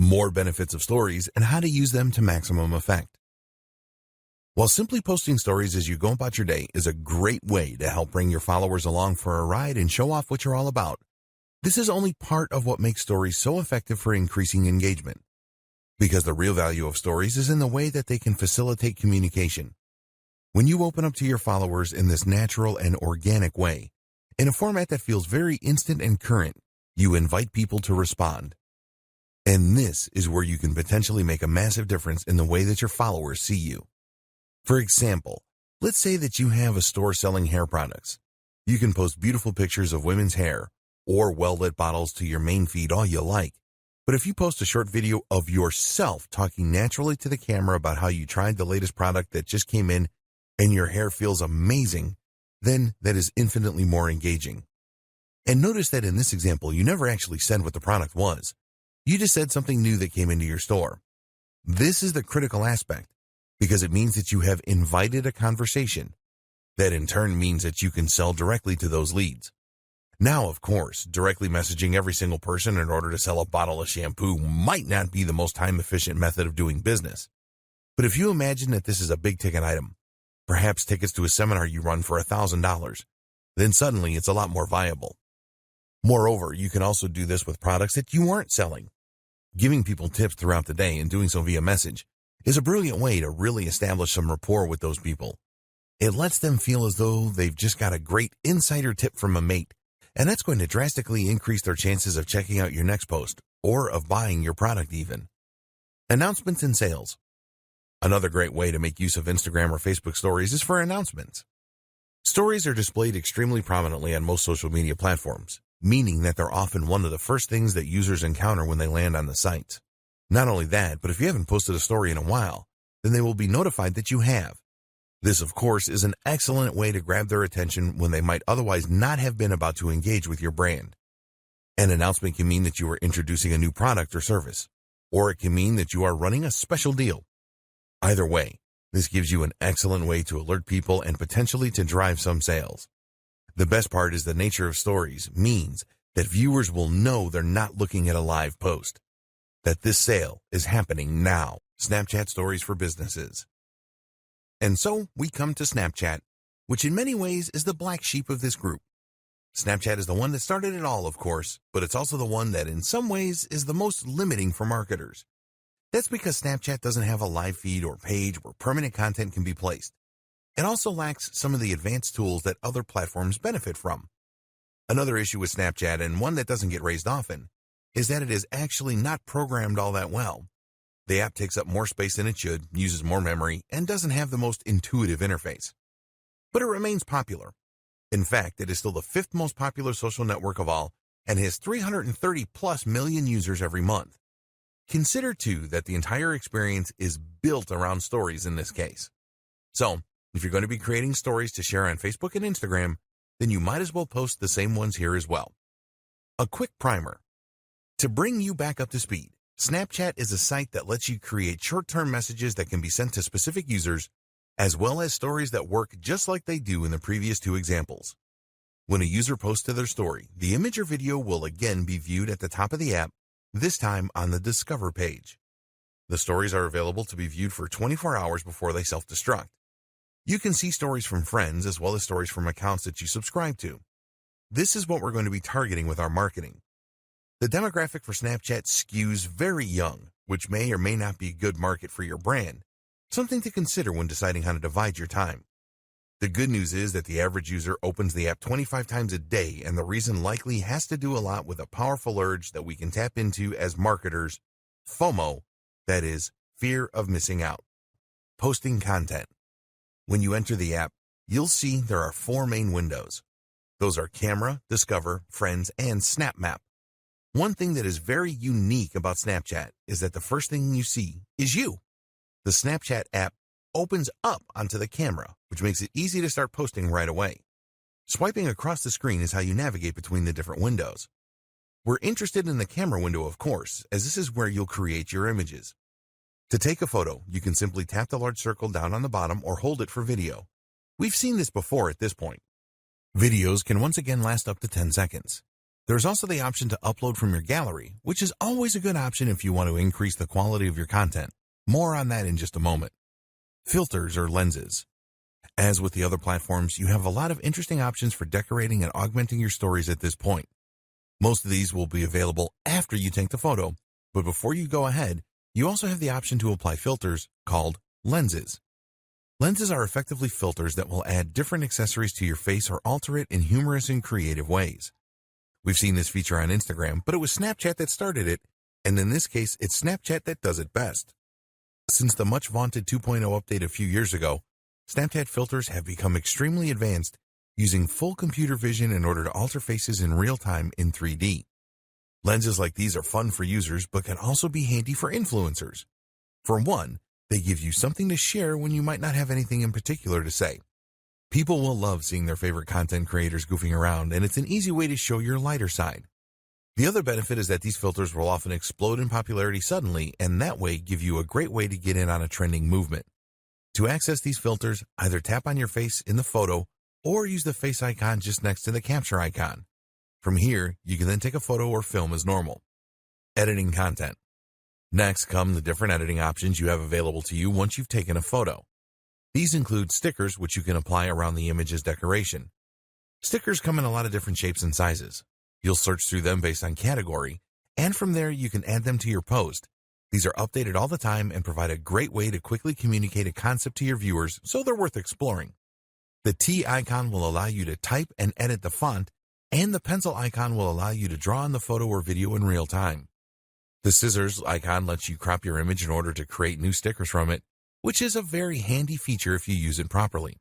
more benefits of stories, and how to use them to maximum effect. While simply posting stories as you go about your day is a great way to help bring your followers along for a ride and show off what you're all about, this is only part of what makes stories so effective for increasing engagement. Because the real value of stories is in the way that they can facilitate communication. When you open up to your followers in this natural and organic way, in a format that feels very instant and current, you invite people to respond. And this is where you can potentially make a massive difference in the way that your followers see you. For example, let's say that you have a store selling hair products. You can post beautiful pictures of women's hair or well-lit bottles to your main feed all you like. But if you post a short video of yourself talking naturally to the camera about how you tried the latest product that just came in and your hair feels amazing, then that is infinitely more engaging. And notice that in this example, you never actually said what the product was. You just said something new that came into your store. This is the critical aspect because it means that you have invited a conversation. That in turn means that you can sell directly to those leads. Now, of course, directly messaging every single person in order to sell a bottle of shampoo might not be the most time-efficient method of doing business. But if you imagine that this is a big-ticket item, perhaps tickets to a seminar you run for $1,000, then suddenly it's a lot more viable. Moreover, you can also do this with products that you aren't selling. Giving people tips throughout the day and doing so via message is a brilliant way to really establish some rapport with those people. It lets them feel as though they've just got a great insider tip from a mate, and that's going to drastically increase their chances of checking out your next post or of buying your product even. Announcements and sales. Another great way to make use of Instagram or Facebook stories is for announcements. Stories are displayed extremely prominently on most social media platforms, meaning that they're often one of the first things that users encounter when they land on the site. Not only that, but if you haven't posted a story in a while, then they will be notified that you have. This, of course, is an excellent way to grab their attention when they might otherwise not have been about to engage with your brand. An announcement can mean that you are introducing a new product or service, or it can mean that you are running a special deal. Either way, this gives you an excellent way to alert people and potentially to drive some sales. The best part is the nature of stories means that viewers will know they're not looking at a live post, that this sale is happening now. Snapchat stories for businesses. And so we come to Snapchat, which in many ways is the black sheep of this group. Snapchat is the one that started it all, of course, but it's also the one that in some ways is the most limiting for marketers. That's because Snapchat doesn't have a live feed or page where permanent content can be placed. It also lacks some of the advanced tools that other platforms benefit from. Another issue with Snapchat, and one that doesn't get raised often, is that it is actually not programmed all that well. The app takes up more space than it should, uses more memory, and doesn't have the most intuitive interface. But it remains popular. In fact, it is still the 5th most popular social network of all and has 330+ million users every month. Consider, too, that the entire experience is built around stories in this case. So, if you're going to be creating stories to share on Facebook and Instagram, then you might as well post the same ones here as well. A quick primer. To bring you back up to speed, Snapchat is a site that lets you create short-term messages that can be sent to specific users, as well as stories that work just like they do in the previous 2 examples. When a user posts to their story, the image or video will again be viewed at the top of the app, this time on the Discover page. The stories are available to be viewed for 24 hours before they self-destruct. You can see stories from friends as well as stories from accounts that you subscribe to. This is what we're going to be targeting with our marketing. The demographic for Snapchat skews very young, which may or may not be a good market for your brand, something to consider when deciding how to divide your time. The good news is that the average user opens the app 25 times a day, and the reason likely has to do a lot with a powerful urge that we can tap into as marketers, FOMO, that is, fear of missing out. Posting content. When you enter the app, you'll see there are 4 main windows. Those are Camera, Discover, Friends, and Snap Map. One thing that is very unique about Snapchat is that the first thing you see is you. The Snapchat app opens up onto the camera, which makes it easy to start posting right away. Swiping across the screen is how you navigate between the different windows. We're interested in the camera window, of course, as this is where you'll create your images. To take a photo, you can simply tap the large circle down on the bottom or hold it for video. We've seen this before at this point. Videos can once again last up to 10 seconds. There's also the option to upload from your gallery, which is always a good option if you want to increase the quality of your content. More on that in just a moment. Filters or lenses. As with the other platforms, you have a lot of interesting options for decorating and augmenting your stories at this point. Most of these will be available after you take the photo, but before you go ahead, you also have the option to apply filters called lenses. Lenses are effectively filters that will add different accessories to your face or alter it in humorous and creative ways. We've seen this feature on Instagram, but it was Snapchat that started it, and in this case, it's Snapchat that does it best. Since the much vaunted 2.0 update a few years ago, Snapchat filters have become extremely advanced, using full computer vision in order to alter faces in real time in 3D. Lenses like these are fun for users, but can also be handy for influencers. For one, they give you something to share when you might not have anything in particular to say. People will love seeing their favorite content creators goofing around, and it's an easy way to show your lighter side. The other benefit is that these filters will often explode in popularity suddenly, and that way give you a great way to get in on a trending movement. To access these filters, either tap on your face in the photo or use the face icon just next to the capture icon. From here, you can then take a photo or film as normal. Editing content. Next come the different editing options you have available to you once you've taken a photo. These include stickers, which you can apply around the image's decoration. Stickers come in a lot of different shapes and sizes. You'll search through them based on category, and from there you can add them to your post. These are updated all the time and provide a great way to quickly communicate a concept to your viewers, so they're worth exploring. The T icon will allow you to type and edit the font, and the pencil icon will allow you to draw on the photo or video in real time. The scissors icon lets you crop your image in order to create new stickers from it, which is a very handy feature if you use it properly.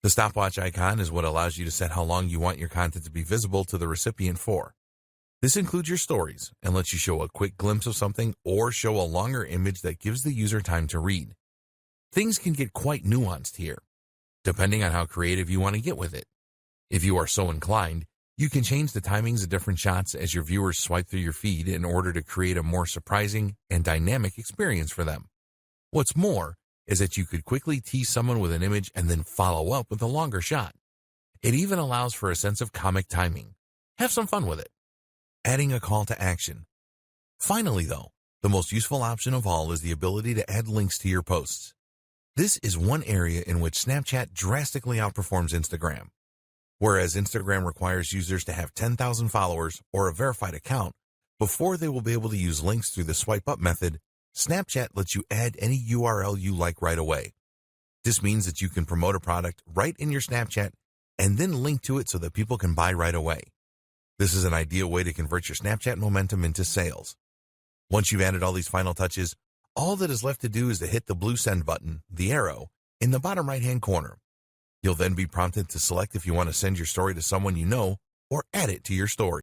The stopwatch icon is what allows you to set how long you want your content to be visible to the recipient for. This includes your stories and lets you show a quick glimpse of something or show a longer image that gives the user time to read. Things can get quite nuanced here, depending on how creative you want to get with it. If you are so inclined, you can change the timings of different shots as your viewers swipe through your feed in order to create a more surprising and dynamic experience for them. What's more is that you could quickly tease someone with an image and then follow up with a longer shot. It even allows for a sense of comic timing. Have some fun with it. Adding a call to action. Finally, though, the most useful option of all is the ability to add links to your posts. This is one area in which Snapchat drastically outperforms Instagram. Whereas Instagram requires users to have 10,000 followers or a verified account before they will be able to use links through the swipe up method, Snapchat lets you add any URL you like right away. This means that you can promote a product right in your Snapchat and then link to it so that people can buy right away. This is an ideal way to convert your Snapchat momentum into sales. Once you've added all these final touches, all that is left to do is to hit the blue send button, the arrow, in the bottom right-hand corner. You'll then be prompted to select if you want to send your story to someone you know or add it to your story.